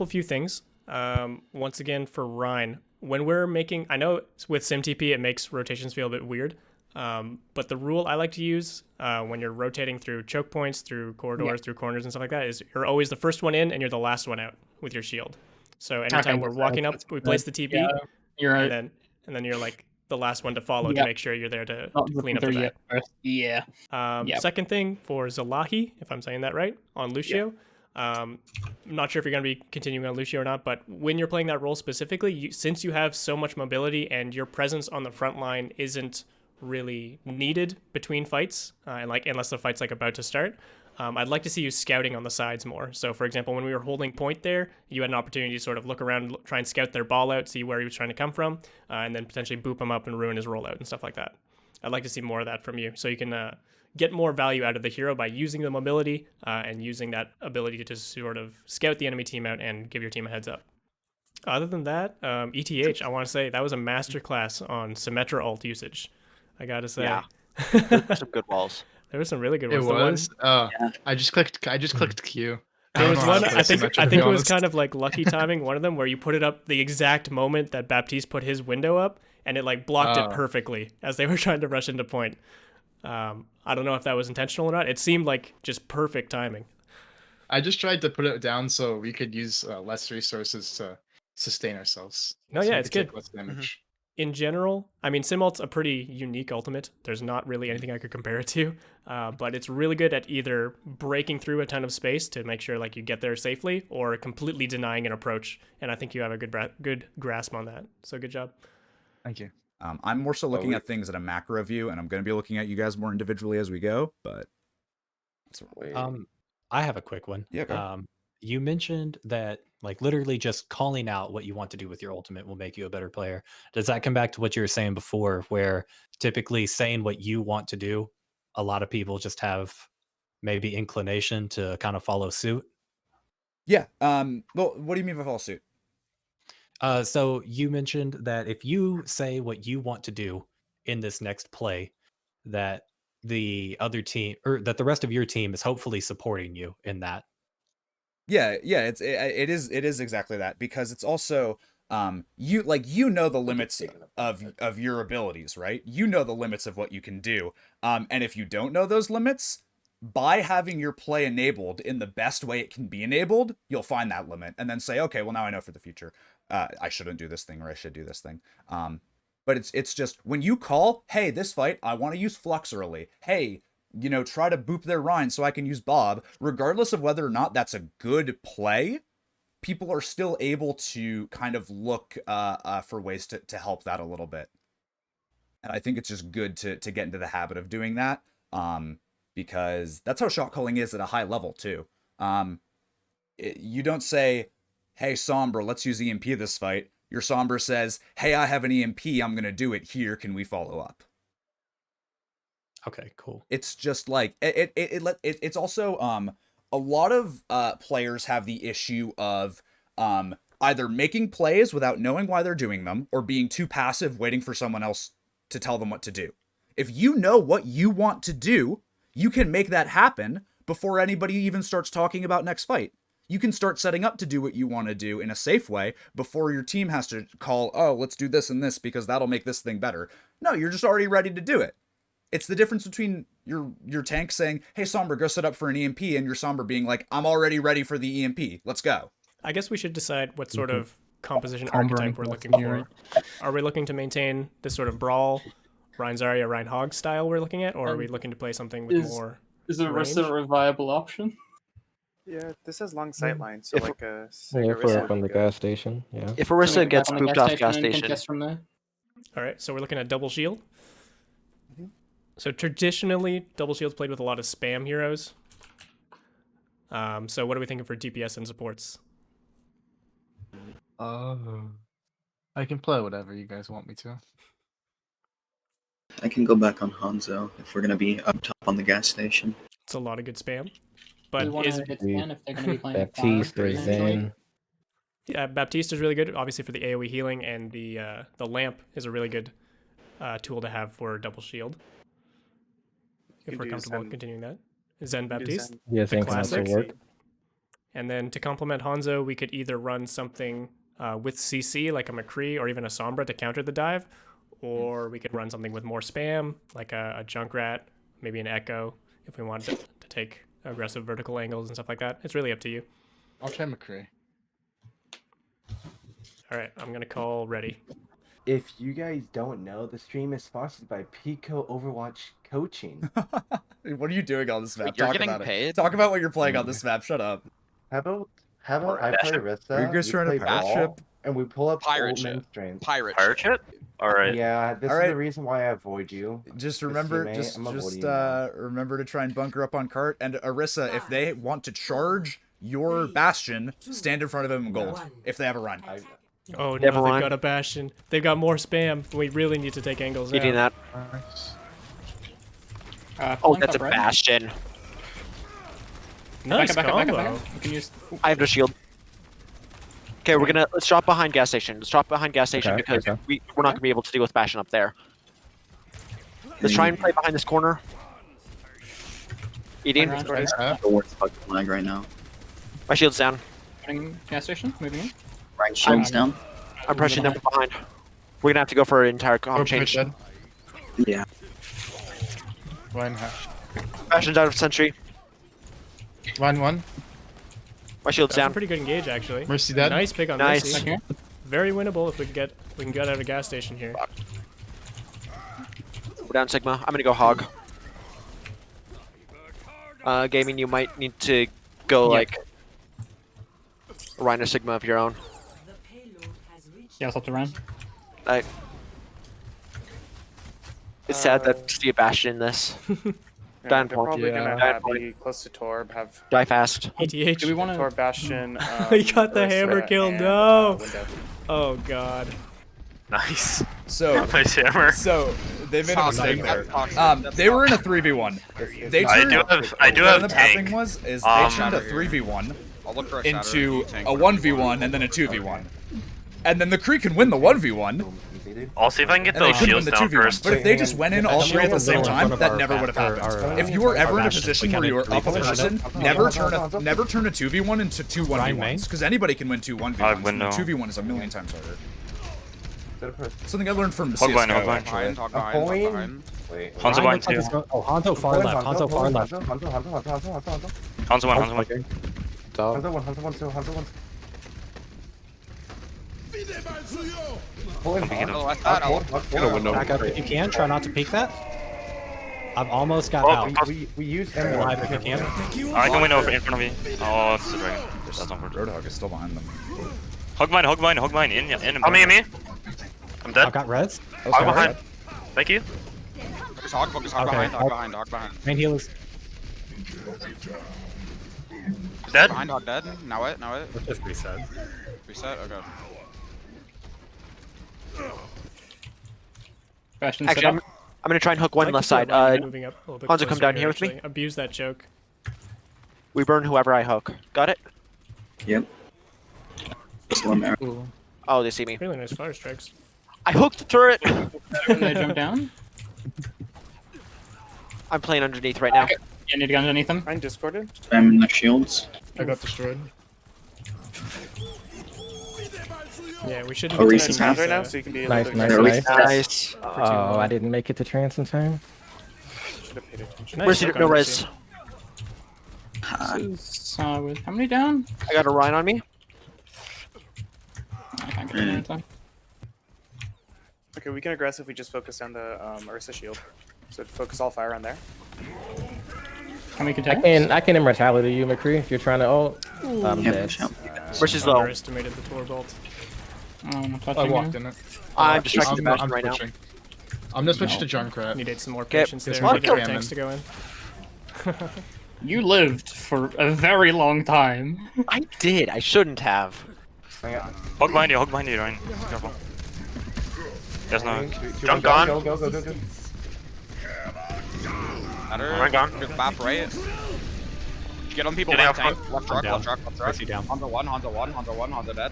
Few things. Once again, for Ryan, when we're making, I know with SimTP it makes rotations feel a bit weird, but the rule I like to use when you're rotating through choke points, through corridors, through corners and stuff like that, is you're always the first one in and you're the last one out with your shield. So anytime we're walking up, we place the TP, You're right. and then you're like the last one to follow to make sure you're there to clean up the back. Yeah. Second thing, for Zalahi, if I'm saying that right, on Lucio. I'm not sure if you're going to be continuing on Lucio or not, but when you're playing that role specifically, since you have so much mobility and your presence on the front line isn't really needed between fights, unless the fight's like about to start, I'd like to see you scouting on the sides more. So for example, when we were holding point there, you had an opportunity to sort of look around, try and scout their ball out, see where he was trying to come from, and then potentially boop him up and ruin his rollout and stuff like that. I'd like to see more of that from you, so you can get more value out of the hero by using the mobility and using that ability to sort of scout the enemy team out and give your team a heads up. Other than that, ETH, I want to say that was a masterclass on Symmetra ult usage. I gotta say, some good walls. There were some really good ones. It was. I just clicked Q. There was one. I think it was kind of like lucky timing. One of them where you put it up the exact moment that Baptiste put his window up, and it like blocked it perfectly as they were trying to rush into point. I don't know if that was intentional or not. It seemed like just perfect timing. I just tried to put it down so we could use less resources to sustain ourselves. No, yeah, it's good. Less damage. In general, I mean, Simult's a pretty unique ultimate. There's not really anything I could compare it to, but it's really good at either breaking through a ton of space to make sure like you get there safely, or completely denying an approach. And I think you have a good grasp on that. So good job. Thank you. I'm more so looking at things at a macro view, and I'm going to be looking at you guys more individually as we go. But I have a quick one. Yeah, go. You mentioned that like literally just calling out what you want to do with your ultimate will make you a better player. Does that come back to what you were saying before, where typically saying what you want to do, a lot of people just have maybe inclination to kind of follow suit? Yeah. Well, what do you mean by follow suit? So you mentioned that if you say what you want to do in this next play, that the other team, or that the rest of your team is hopefully supporting you in that. Yeah, it is exactly that, because it's also you know the limits of your abilities, right? You know the limits of what you can do. And if you don't know those limits, by having your play enabled in the best way it can be enabled, you'll find that limit and then say, okay, well now I know for the future, I shouldn't do this thing, or I should do this thing. But it's just when you call, hey, this fight, I want to use Flux early. Hey, you know, try to boop their Rhine so I can use Bob. Regardless of whether or not that's a good play, people are still able to kind of look for ways to help that a little bit. And I think it's just good to get into the habit of doing that, because that's how shot calling is at a high level too. You don't say, hey, Sombra, let's use EMP this fight. Your Sombra says, hey, I have an EMP, I'm going to do it here, can we follow up? Okay, cool. It's just like, it's also, a lot of players have the issue of either making plays without knowing why they're doing them, or being too passive waiting for someone else to tell them what to do. If you know what you want to do, you can make that happen before anybody even starts talking about next fight. You can start setting up to do what you want to do in a safe way before your team has to call, oh, let's do this and this because that'll make this thing better. No, you're just already ready to do it. It's the difference between your tank saying, hey, Sombra, go set up for an EMP, and your Sombra being like, I'm already ready for the EMP. Let's go. I guess we should decide what sort of composition Combo archetype we're looking here. for. Are we looking to maintain this sort of brawl, Rhine Zarya, Rhine Hog style we're looking at, or are we looking to play something with more Is a range? Orisa a viable option? Yeah, this has long sight lines, so If- like a Yeah, if we're Orisa up on would the be good. gas station, yeah. If So we Orisa get gets back on the booped off gas and then station, contest from there. All right, so we're looking at double shield. So traditionally, double shield's played with a lot of spam heroes. So what are we thinking for DPS and supports? I can play whatever you guys want me to. I can go back on Hanzo if we're gonna be up top on the gas station. It's a lot of good spam. Do But we want is to hit Stan if they're going to be playing Baptiste or eventually? Zen. yeah, Baptiste is really good, obviously for the AoE healing, and the lamp is a really good tool to have for double shield. You If we're do comfortable Zen. continuing that. Zen You do Baptiste. Zen. Yeah, Zen can classic. also work. And then to complement Hanzo, we could either run something with CC, like a McCree, or even a Sombra to counter the dive, or we could run something with more spam, like a Junkrat, maybe an Echo, if we wanted to take aggressive vertical angles and stuff like that. It's really up to you. I'll try McCree. All right, I'm going to call ready. If you guys don't know, the stream is sponsored by PECO Overwatch Coaching. What are you doing on this map? Wait, you're Talk getting about it. paid? Talk about what you're playing on this map. Shut up. How about I play Orisa, Are you guys you trying to play pirate ball, and we pull up Pirate old ship. men's strength. Pirate. Pirate ship? Alright. Yeah, this All is right. the reason why I avoid you. Just This remember, teammate, just I'm avoiding you now. remember to try and bunker up on cart. And Orisa, if they want to charge your Bastion, stand in front of him and gold. If they have a run. Oh They have no, a they've line. got a Bastion. They've got more spam. We really need to take angles eating out. that. Oh, Pulling that's a top right. Bastion. Nice Back up. combo. You can use. I have no shield. Okay, let's drop behind gas station. Let's drop behind gas station Okay, because okay. we're not gonna be able to deal with Bastion up there. Let's try and play behind this corner. Eating. Around. The worst fucking lag right now. My shield's down. Running gas station. Moving in. Right, shields down. I'm pressing them from behind. We're gonna have to go for an entire comp change. Dead. Yeah. One, Bastion's out of sentry. one. That's My shield's a down. pretty good engage actually. Mercy dead. Nice pick on Nice. Mercy. Back here. Very winnable if we can get out of gas station here. We're down Sigma. I'm gonna go hog. Gaming, you might need to go like Rhino Sigma of your own. Yeah, I'll have to run. It's sad that see a Bastion in this. Yeah, Down they're point. probably Yeah. gonna Down point. be close to Torb, have Die fast. ETH. Do we want Torb to? Bastion. He got the Orisa, hammer kill, and, no! Window. Oh god. Nice. So, Nice hammer. so they made a Toxic, mistake there. that's toxic. They were in a 3v1. They I turned. do what have ended up happening tank. was they Um, turned a 3v1 I'll look for a into shatter, tank a whatever you 1v1 want. and then a 2v1. And then the Kree can win the 1v1, I'll see if I can get and they those couldn't win shields the down 2v1. first. But if they just went in all three at the same time, that never would have happened. If you were ever in a position where you were up a person, never turn a 2v1 into two 1v1s, because anybody can win two 1v1s. And the 2v1 is a million times harder. Something I learned from Hog line, CS:GO, hog line. actually. Behind, talk behind, talk behind. Wait. Hanzo blind too. Oh, Hanzo far left. Hanzo far left. Hanzo one, Hanzo one. Okay. So, Hanzo one. Pull him. Oh, I thought I'll Get a window. Back up if you can. Try not to peek that. I've almost got Oh, out. We use M1. Alive if you can. I can win over in front of me. Oh, it's the dragon. That's not good. Roadhog is still behind them. Hug mine, hug mine, hug mine. In. On me, me. I'm dead. I've got res. Hog behind. Thank you. Focus hog Okay. behind, hog behind. Main heal is Dead. Behind hog dead. Now it. let's just reset. Reset, okay. Bastion Actually, set up. I'm gonna try and hook one I left can side. see Ryan moving up a little bit Hanzo, come closer down here with me. actually. Abuse that choke. We burn whoever I hook. Got it? Yep. Just one arrow. Ooh. Oh, they see me. Really nice fire strikes. I hooked the turret. Can they jump down? I'm playing underneath right now. Okay. You need to go underneath them. Ryan discorded. Spamming the shields. I got destroyed. Yeah, we shouldn't Oh, be Reese taking is Hands half. right now, so you can be a Nice, little bit nice, aggressive. nice. Nice. Oh, I didn't make it to trance in time. Should have paid attention. Nice Mercy, hook no on res. This is, with how many down? I got a Ryan on me. I can't get in time. Okay, we can aggressive. We just focus on the Ursa shield. So focus all fire on there. Can we I contest? can immortality you, McCree, if you're trying to ult. I'm Yep, dead. shout. Mercy's low. Underestimated the Tor bolt. I'm not I touching walked him. in it. I'm distracting I'm, Bastion I'm right now. switching. I'm gonna switch to Junkrat. Needed some more Okay, patience there. this Wait one for can tanks to go in. You lived for a very long time. I did. I shouldn't have. Hang on. Hug behind you, Ryan. Careful. There's no. Junk gone. Go. Ryan gone. Bop right. Get on people. Get Left out tank. Left I'm truck. down. Mercy down. Hanzo one. Hanzo dead.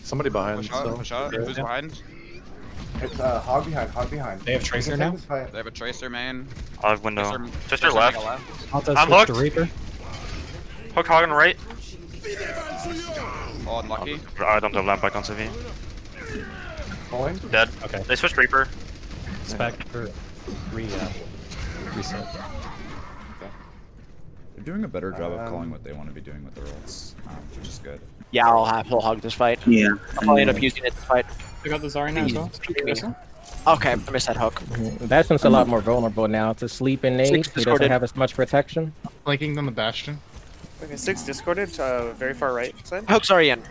Somebody behind. Push out. Who's behind? It's hog behind. They have Tracer now. They have a tracer main. I have window. Just your left. Hanzo I'm switched to hooked. Reaper. Hook hog on right. Oh, unlucky. I don't have lamp back on CV. Pulling. Dead. Okay. They switched Reaper. Spec for reset. They're doing a better job of calling what they want to be doing with their ults, which is good. Yeah, I'll hog this fight. Yeah. I'll probably end up using it this fight. I got the Zarya now as well. Peek me. Okay, I missed that hook. Bastion's a lot more vulnerable now to sleep and nade. Six He doesn't discorded. have as much protection. Flanking on the Bastion. Okay, 6 discorded. Very far right side. Hook's already in.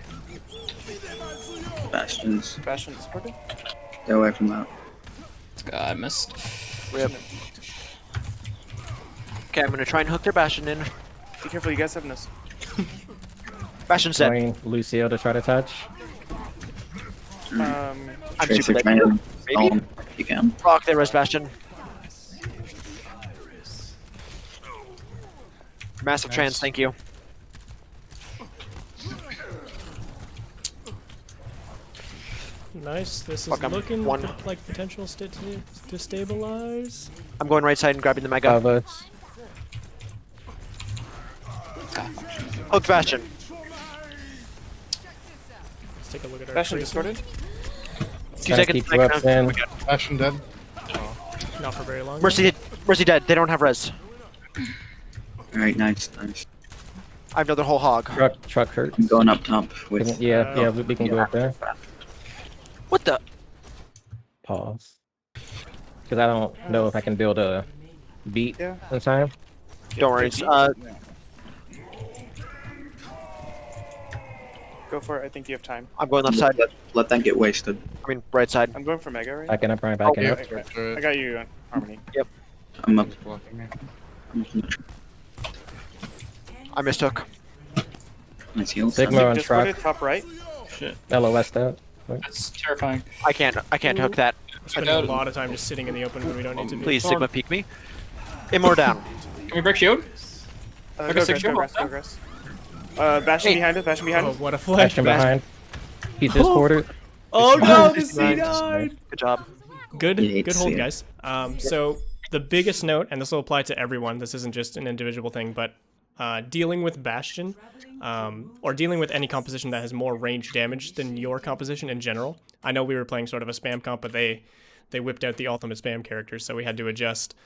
Bastions. Bastion discorded. Stay away from that. God, I missed. Rip. Okay, I'm gonna try and hook their Bastion in. Be careful, you guys have this. Bastion's dead. Going Lucio to try to touch. Um, I'm Tracer super trying dead. to stall him if you can. Rock there, res Bastion. Massive trans, thank you. Nice. This is Fuck, I'm looking one. like potential to stabilize. I'm going right side and grabbing the mega. Us. Hook Bastion. Let's take a look at our Bastion tracer. discorded. 2 Trying to seconds. keep you up in. Bastion dead. Not for very long. Mercy dead. They don't have res. Alright, nice. I have another whole hog. Truck hurts. I'm going up top with. Yeah, we can go up there. What the? Pause. Because I don't know if I can build a beat Yeah. in time. Don't worry. Go for it. I think you have time. I'm going left side. Let that get wasted. I mean, right side. I'm going for mega right. Backing up, Ryan, backing Yeah, up. I got you, Harmony. I'm up. Blocking me. I missed hook. Nice heals. Sigma on Discorded, truck. top right. Shit. LOS that. That's terrifying. I can't hook that. Spending a lot of time just sitting in the open when we don't need to be. Please, Sigma, peek me. Immor down. Can we break shield? Go Okay, six aggress, go shield. aggress, go aggress. Bastion Hey. behind us, Bastion behind Oh, us. what a flash. Bastion behind. He's discorded. Oh no, the Nice. Good job. Good, You hate good to hold, see it. guys. So the biggest note, and this will apply to everyone. This isn't just an individual thing, but dealing with Bastion, or dealing with any composition that has more range damage than your composition in general. I know we were playing sort of a spam comp, but they whipped out the ultimate spam characters, so we had to adjust.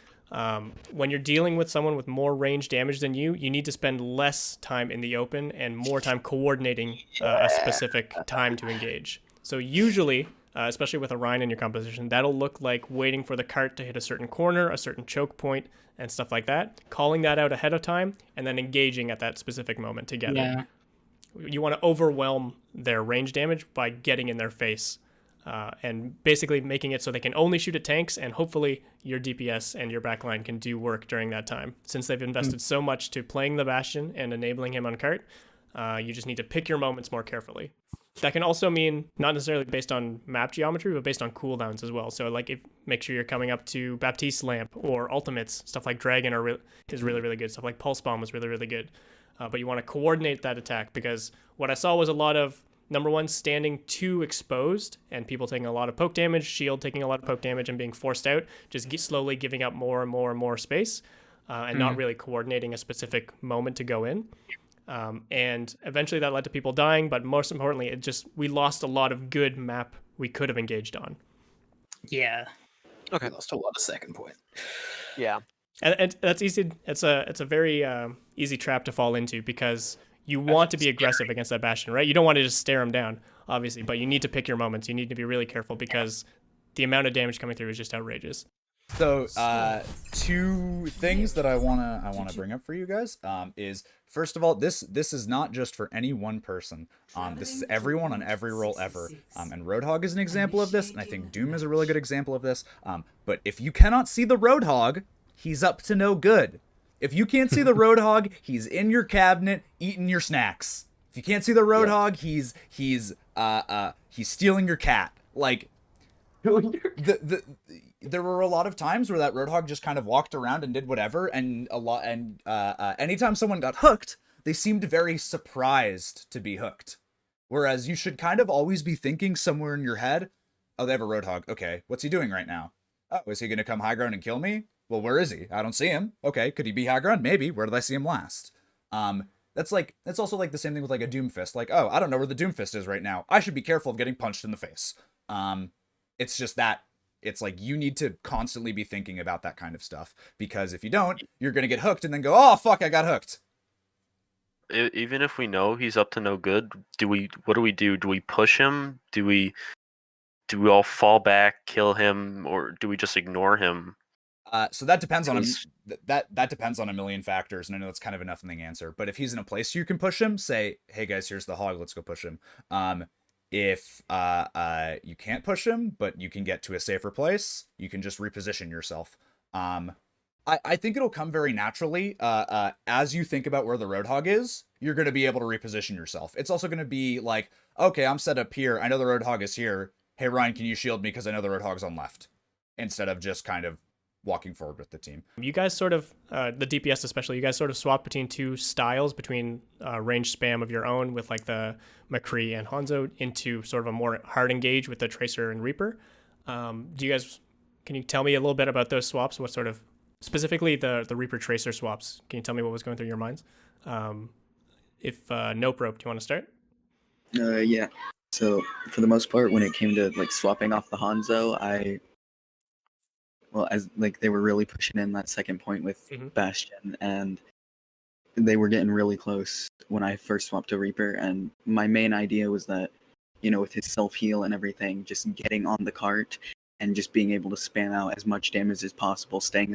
When you're dealing with someone with more range damage than you need to spend less time in the open and more time coordinating a specific time to engage. So usually, especially with a Rhine in your composition, that'll look like waiting for the cart to hit a certain corner, a certain choke point, and stuff like that. Calling that out ahead of time, and then engaging at that specific moment together. Yeah. You want to overwhelm their range damage by getting in their face. And basically making it so they can only shoot at tanks, and hopefully your DPS and your backline can do work during that time. Since they've invested so much to playing the Bastion and enabling him on cart, you just need to pick your moments more carefully. That can also mean not necessarily based on map geometry, but based on cooldowns as well. So like, make sure you're coming up to Baptiste Lamp or ultimates. Stuff like Dragon is really, really good. Stuff like Pulse Bomb was really, really good. But you want to coordinate that attack, because what I saw was a lot of, number one, standing too exposed and people taking a lot of poke damage, Shield taking a lot of poke damage and being forced out, just slowly giving up more and more and more space, and not really coordinating a specific moment to go in. And eventually that led to people dying, but most importantly, we lost a lot of good map we could have engaged on. Yeah. Okay. We lost a lot of second point. Yeah. And that's easy. It's a very easy trap to fall into, because you want to be aggressive against that Bastion, right? You don't want to just stare him down, obviously, but you need to pick your moments. You need to be really careful, because the amount of damage coming through is just outrageous. So, two things that I wanna bring up for you guys is, first of all, this is not just for any one person. This is everyone on every role ever. And Roadhog is an example of this, and I think Doom is a really good example of this. But if you cannot see the Roadhog, he's up to no good. If you can't see the Roadhog, he's in your cabinet eating your snacks. If you can't see the Roadhog, he's stealing your cat. Like, there were a lot of times where that Roadhog just kind of walked around and did whatever, and anytime someone got hooked, they seemed very surprised to be hooked. Whereas you should kind of always be thinking somewhere in your head, oh, they have a Roadhog. Okay, what's he doing right now? Oh, is he going to come high ground and kill me? Well, where is he? I don't see him. Okay, could he be high ground? Maybe. Where did I see him last? That's also like the same thing with like a Doomfist. Like, oh, I don't know where the Doomfist is right now. I should be careful of getting punched in the face. It's just that it's like you need to constantly be thinking about that kind of stuff, because if you don't, you're gonna get hooked and then go, oh fuck, I got hooked. Even if we know he's up to no good, what do we do? Do we push him? Do we all fall back, kill him, or do we just ignore him? So that depends on that depends on a million factors, and I know that's kind of a nothing answer. But if he's in a place you can push him, say, hey guys, here's the hog, let's go push him. If you can't push him, but you can get to a safer place, you can just reposition yourself. I think it'll come very naturally. As you think about where the Roadhog is, you're going to be able to reposition yourself. It's also going to be like, okay, I'm set up here. I know the Roadhog is here. Hey, Ryan, can you shield me? Because I know the Roadhog's on left. Instead of just kind of walking forward with the team. You guys sort of, the DPS especially, you guys sort of swap between two styles, between range spam of your own with like the McCree and Hanzo, into sort of a more hard engage with the Tracer and Reaper. Can you tell me a little bit about those swaps? What sort of, specifically the Reaper Tracer swaps, can you tell me what was going through your minds? If Nope Rope, do you want to start? Yeah. So for the most part, when it came to like swapping off the Hanzo, as like they were really pushing in that second point with Bastion, and they were getting really close when I first swapped to Reaper, and my main idea was that, with his self-heal and everything, just getting on the cart and just being able to spam out as much damage as possible, staying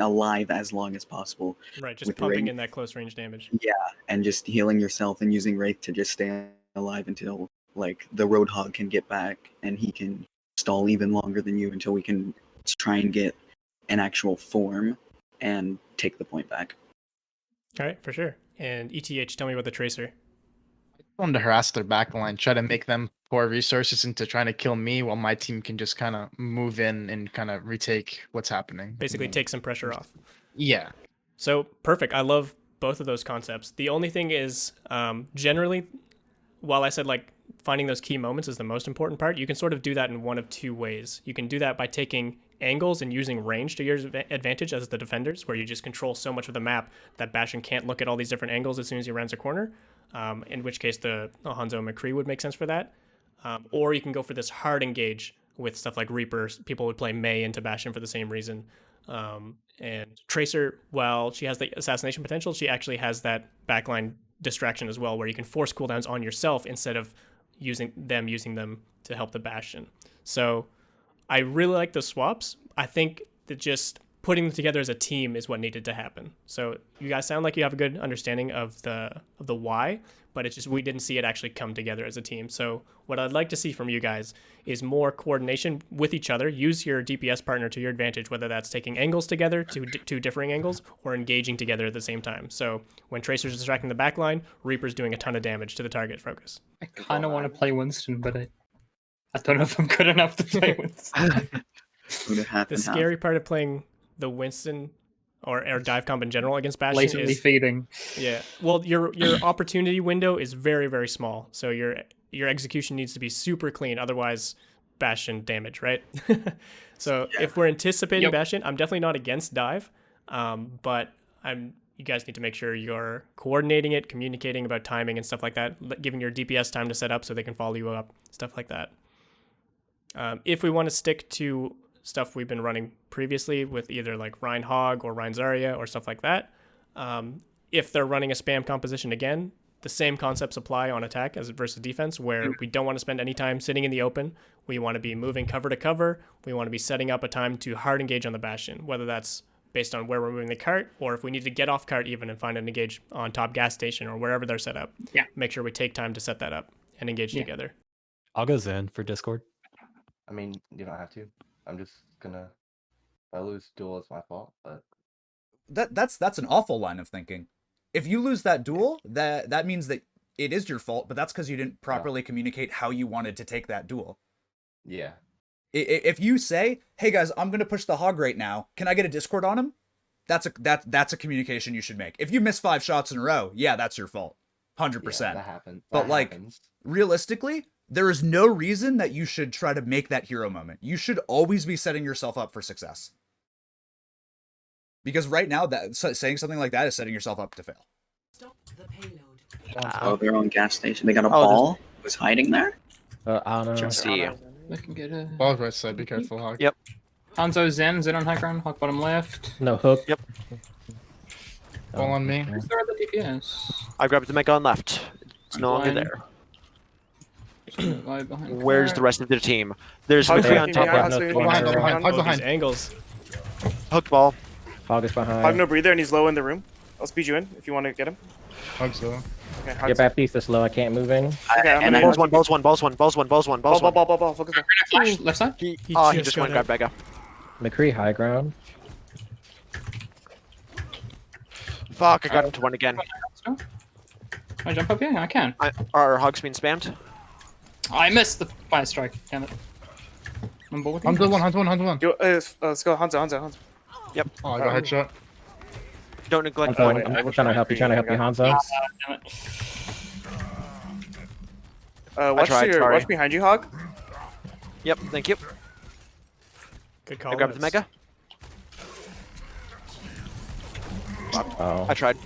alive as long as possible. Right, just pumping in that close range damage. Yeah, and just healing yourself and using Wraith to just stay alive until like the Roadhog can get back and he can stall even longer than you until we can try and get an actual form and take the point back. All right, for sure. And ETH, tell me about the Tracer. I want to harass their backline, try to make them pour resources into trying to kill me while my team can just kind of move in and kind of retake what's happening. Basically take some pressure off. Yeah. So perfect. I love both of those concepts. The only thing is, generally, while I said like finding those key moments is the most important part, you can sort of do that in one of two ways. You can do that by taking angles and using range to your advantage as the defenders, where you just control so much of the map that Bastion can't look at all these different angles as soon as he rounds a corner, in which case the Hanzo McCree would make sense for that. Or you can go for this hard engage with stuff like Reaper. People would play Mei into Bastion for the same reason. And Tracer, while she has the assassination potential, she actually has that backline distraction as well, where you can force cooldowns on yourself instead of using them to help the Bastion. So I really like the swaps. I think that just putting them together as a team is what needed to happen. So you guys sound like you have a good understanding of the why, but it's just we didn't see it actually come together as a team. So what I'd like to see from you guys is more coordination with each other. Use your DPS partner to your advantage, whether that's taking angles together to two differing angles or engaging together at the same time. So when Tracer's distracting the backline, Reaper's doing a ton of damage to the target focus. I kind of want to play Winston, but I don't know if I'm good enough to play Winston. The scary part of playing the Winston or dive comp in general against Bastion Blatantly is feeding. Yeah. Well, your opportunity window is very, very small. So your execution needs to be super clean. Otherwise, Bastion damage, right? So if we're anticipating Bastion, I'm definitely not against dive, but you guys need to make sure you're coordinating it, communicating about timing and stuff like that, giving your DPS time to set up so they can follow you up, stuff like that. If we want to stick to stuff we've been running previously with either like Ryan Hog or Ryan Zarya or stuff like that, if they're running a spam composition again, the same concepts apply on attack as versus defense, where we don't want to spend any time sitting in the open. We want to be moving cover to cover. We want to be setting up a time to hard engage on the Bastion, whether that's based on where we're moving the cart, or if we need to get off cart even and find an engage on top gas station or wherever they're set up. Yeah. Make sure we take time to set that up and engage together. I'll go Zen for Discord. I mean, you don't have to. I'm just gonna. If I lose duel, it's my fault. But that's an awful line of thinking. If you lose that duel, that means that it is your fault, but that's because you didn't properly communicate how you wanted to take that duel. Yeah. If you say, "Hey guys, I'm gonna push the hog right now. Can I get a Discord on him?" That's a communication you should make. If you miss 5 shots in a row, yeah, that's your fault, 100%. Yeah, that happens. But realistically, there is no reason that you should try to make that hero moment. You should always be setting yourself up for success. Because right now, saying something like that is setting yourself up to fail. Oh, they're on gas station. They got a ball. Was hiding there. I don't know. See. I can get a Ball right side. Be careful, Hog. Yep. Hanzo Zen on high ground. Hawk bottom left. No hook. Yep. Ball on me. Where's the other DPS? I grabbed the Mega on left. It's no longer there. Where's the rest of the team? There's McCree on top left. Behind. Angles. Hooked ball. Hog is behind. Hog no breather and he's low in the room. I'll speed you in if you want to get him. Hog's low. Okay, Your Baptiste is slow. I can't move in. Okay, Balls one. Ball. Focus there. Flash, left side. He just went and grabbed Mega. McCree high ground. Fuck, I got him to one again. Can I jump up here? I can. Our Hog's being spammed. I missed the fire strike. Damn it. I'm bored with you. Hanzo one. Let's go, Hanzo. Yep. Oh, I got headshot. Don't neglect. I'm trying to help you. Hanzo. Damn it. Watch behind you, Hog. Yep, thank you. Good call. I grabbed the Mega. Oh. I tried. I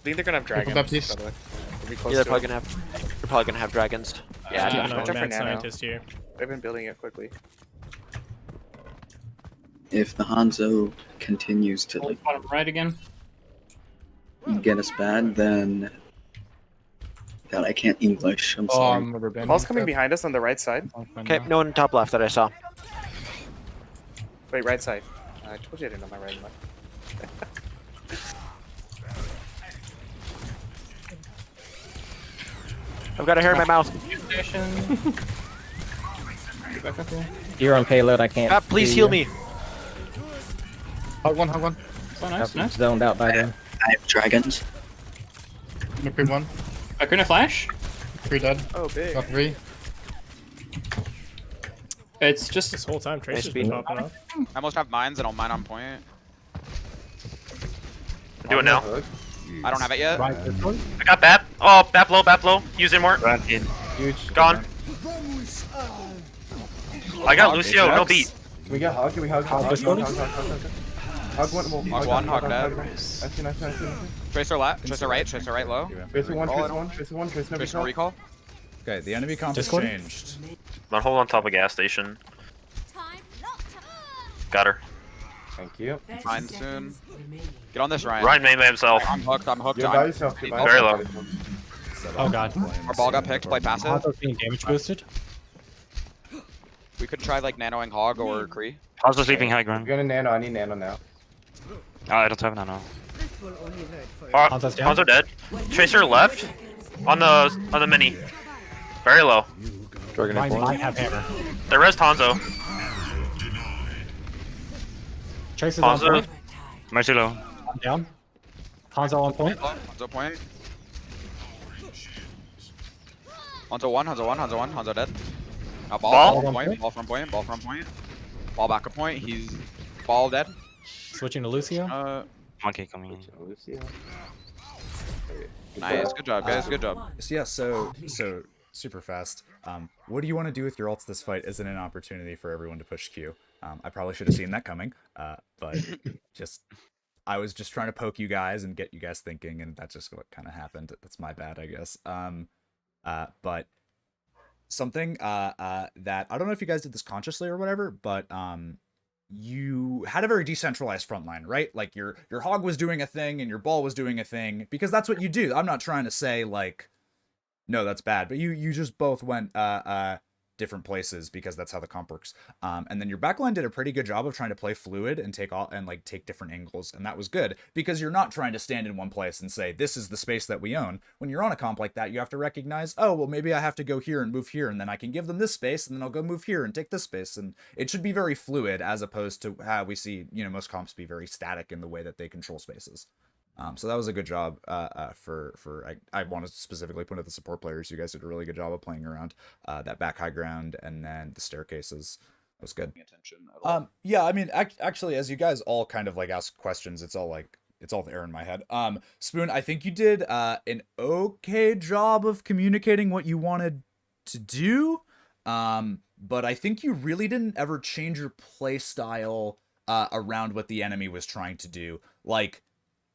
think they're gonna have dragons. Baptiste. By the way. Yeah, they're probably gonna have dragons. Yeah, Keeping definitely. an for mad Nano. scientist here. They've been building it quickly. If the Hanzo continues to like Bottom right again. get us bad, then God, I can't English. I'm Oh, sorry. I'm rubber banding. Ball's coming behind us on the right side. Okay, no one top left that I saw. Wait, right side. I told you I didn't know my right and left. I've got a hair in my mouth. Station. Get back up here. You're on payload. I can't. Please see heal you. me. Hog one. Oh, nice, I'm nice. zoned out by them. I have dragons. McCree one. Gonna flash. 3 dead. Oh, big. Got 3. It's just This whole time, Tracer's speed. been popping off. I almost have mines and I'll mine on point. Do it now. I don't have it yet. I got Bap. Oh, Bap low. Using more. Huge. Gone. I got Lucio, no beat. Can we get Hog? Can we hug? Hog one. Hog dead. I see. Tracer left. Tracer right low. Tracer one. Tracer recall. Okay, the enemy comp has Discord? changed. But hold on top of gas station. Got her. Thank you. Mine soon. Get on this, Ryan. Ryan made by himself. I'm hooked. You're by yourself. Very low. set Oh up god. flames Our ball got and picked by torpedoes. passive. Hanzo's being damage boosted. We could try like nanoing Hog or Kree. How's this leaving high If ground? you're gonna nano, I need nano now. Oh, I don't have nano. Hanzo's down. Hanzo dead. Tracer left on the mini. Very low. Might have hammer. They res Hanzo. Tracer's on Hanzo. point. Mercy low. I'm down. Hanzo on point. Hanzo point. Hanzo one, Hanzo dead. Now ball from point, ball from point, ball from point. Ball back a point, he's ball dead. Switching to Lucio. Monkey coming in. Lucio. Nice, good job guys, good job. So yeah, so super fast. What do you want to do with your ults this fight? Isn't an opportunity for everyone to push Q. I probably should have seen that coming, but I was just trying to poke you guys and get you guys thinking, and that's just what kind of happened. That's my bad, I guess. But something that I don't know if you guys did this consciously or whatever, but you had a very decentralized front line, right? Like your Hog was doing a thing and your ball was doing a thing, because that's what you do. I'm not trying to say like, no, that's bad, but you just both went different places because that's how the comp works. And then your backline did a pretty good job of trying to play fluid and take different angles, and that was good because you're not trying to stand in one place and say this is the space that we own. When you're on a comp like that, you have to recognize, oh well, maybe I have to go here and move here, and then I can give them this space, and then I'll go move here and take this space, and it should be very fluid as opposed to how we see most comps be very static in the way that they control spaces. So that was a good job I want to specifically point out the support players. You guys did a really good job of playing around that back high ground and then the staircases. That was good. Yeah, I mean, actually, as you guys all kind of like ask questions, it's all there in my head. Spoon, I think you did an okay job of communicating what you wanted to do, but I think you really didn't ever change your play style around what the enemy was trying to do. Like,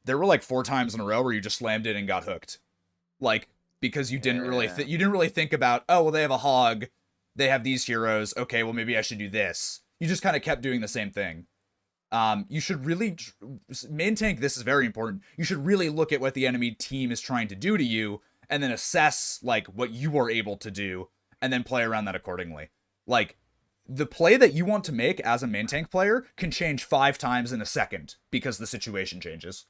there were like 4 times in a row where you just slammed in and got hooked, like because you didn't really think about, oh well, they have a Hog, they have these heroes, okay, well maybe I should do this. You just kind of kept doing the same thing. You should really main tank. This is very important. You should really look at what the enemy team is trying to do to you, and then assess like what you are able to do, and then play around that accordingly. Like, the play that you want to make as a main tank player can change 5 times in a second because the situation changes.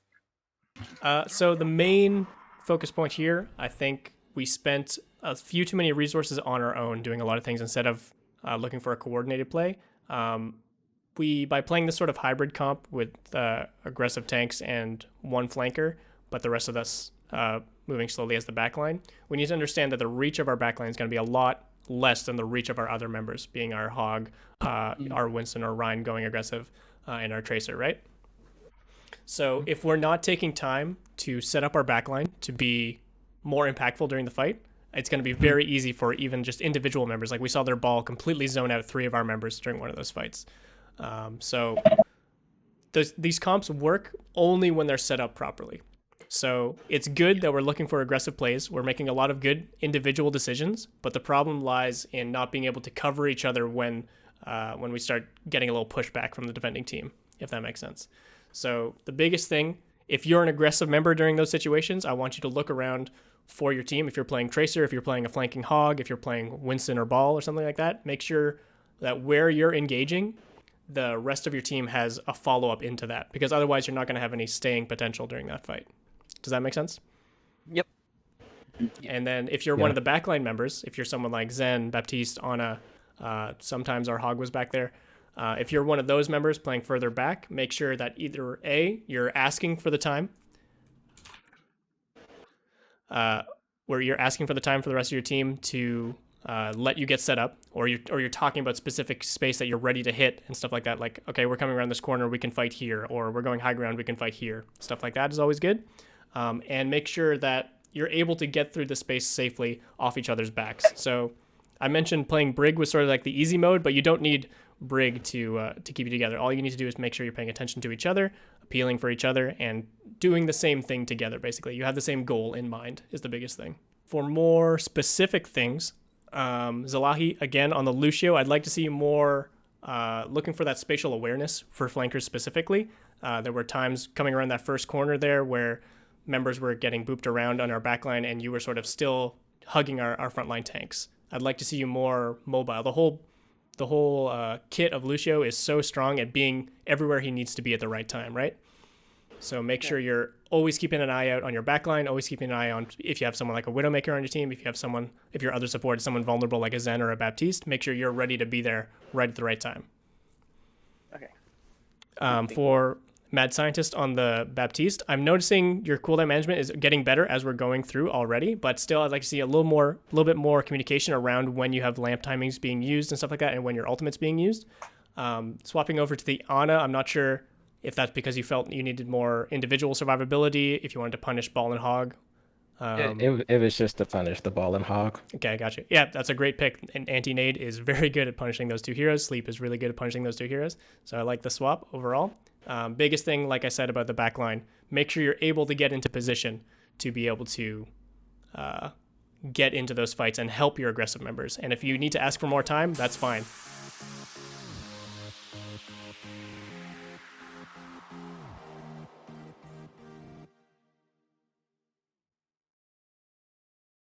So the main focus point here, I think we spent a few too many resources on our own doing a lot of things instead of looking for a coordinated play. By playing this sort of hybrid comp with aggressive tanks and one flanker, but the rest of us moving slowly as the backline, we need to understand that the reach of our backline is going to be a lot less than the reach of our other members, being our Hog, our Winston or Ryan going aggressive, and our Tracer, right? So if we're not taking time to set up our backline to be more impactful during the fight, it's going to be very easy for even just individual members. Like we saw their ball completely zone out 3 of our members during one of those fights. So these comps work only when they're set up properly. So it's good that we're looking for aggressive plays. We're making a lot of good individual decisions, but the problem lies in not being able to cover each other when we start getting a little pushback from the defending team, if that makes sense. So the biggest thing, if you're an aggressive member during those situations, I want you to look around for your team. If you're playing Tracer, if you're playing a flanking Hog, if you're playing Winston or Ball or something like that, make sure that where you're engaging, the rest of your team has a follow-up into that, because otherwise you're not going to have any staying potential during that fight. Does that make sense? Yep. And then if you're one of the backline members, if you're someone like Zen, Baptiste, Anna, sometimes our Hog was back there, if you're one of those members playing further back, make sure that either A, you're asking for the time, where you're asking for the time for the rest of your team to let you get set up, or you're talking about specific space that you're ready to hit and stuff like that. Like, okay, we're coming around this corner, we can fight here, or we're going high ground, we can fight here. Stuff like that is always good. And make sure that you're able to get through the space safely off each other's backs. So I mentioned playing Brig was sort of like the easy mode, but you don't need Brig to keep you together. All you need to do is make sure you're paying attention to each other, appealing for each other, and doing the same thing together, basically. You have the same goal in mind is the biggest thing. For more specific things, Zalahi, again, on the Lucio, I'd like to see more looking for that spatial awareness for flankers specifically. There were times coming around that first corner there where members were getting booped around on our backline and you were sort of still hugging our frontline tanks. I'd like to see you more mobile. The whole kit of Lucio is so strong at being everywhere he needs to be at the right time, right? So make sure you're always keeping an eye out on your backline, always keeping an eye on if you have someone like a Widowmaker on your team, if your other support is someone vulnerable like a Zen or a Baptiste, make sure you're ready to be there right at the right time. Okay. For Mad Scientist on the Baptiste, I'm noticing your cooldown management is getting better as we're going through already, but still I'd like to see a little bit more communication around when you have lamp timings being used and stuff like that, and when your ultimate's being used. Swapping over to the Ana, I'm not sure if that's because you felt you needed more individual survivability, if you wanted to punish Ball and Hog. It was just to punish the Ball and Hog. Okay, gotcha. Yeah, that's a great pick. And Anti-Nade is very good at punishing those two heroes. Sleep is really good at punishing those two heroes. So I like the swap overall. Biggest thing, like I said about the backline, make sure you're able to get into position to be able to get into those fights and help your aggressive members. And if you need to ask for more time, that's fine.